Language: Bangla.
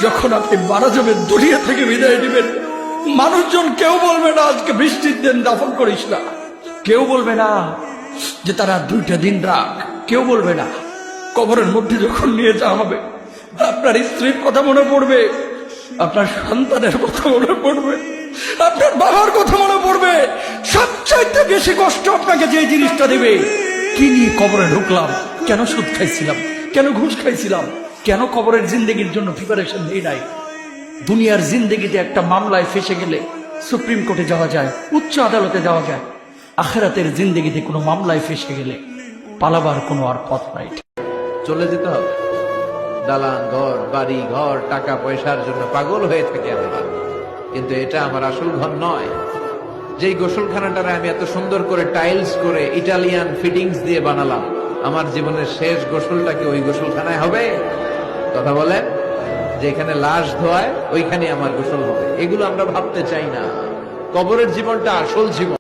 যখন আপনি মারা যাবেন, দুনিয়া থেকে বিদায় নেবেন, মানুষজন কেউ বলবে না আজকে বৃষ্টির দিন দাফন করিস না, কেউ বলবে না যে তারা 2টা দিন রাখ, কেউ বলবে না। কবরের মধ্যে যখন নিয়ে যাওয়া হবে, আপনার স্ত্রীর কথা মনে পড়বে, আপনার সন্তানের কথা মনে পড়বে, আপনার বাবার কথা মনে পড়বে। সবচাইতে বেশি কষ্ট আপনাকে যে জিনিসটা দেবে, কি নিয়ে কবরে ঢুকলাম, কেন সুদ খাইছিলাম, কেন ঘুষ খাইছিলাম, কেন কবরের জিন্দেগির জন্য প্রিপারেশন নেই নাই। দুনিয়ার জিন্দেগিতে একটা মামলায় ফেসে গেলে সুপ্রিম কোর্টে যাওয়া যায়, উচ্চ আদালতে যাওয়া যায়। আখিরাতের জিন্দেগিতে কোনো মামলায় ফেসে গেলে পালাবার কোনো আর পথ নাই। চলে যেতে হবে। দালান ঘর, বাড়ি ঘর, টাকা পয়সার জন্য পাগল হয়ে থাকে আমরা, কিন্তু এটা আমার আসল ঘর নয়। যেই গোসলখানাটারে আমি এত সুন্দর করে টাইলস করে ইটালিয়ান ফিটিংস দিয়ে বানালাম, আমার জীবনের শেষ গোসলটা কি ওই গোসলখানায় হবে? কথা বলেন, যেখানে লাশ ধোয়ায় ওইখানে আমার গোসল হবে। এগুলো আমরা ভাবতে চাই না। কবরের জীবনটা আসল জীবন।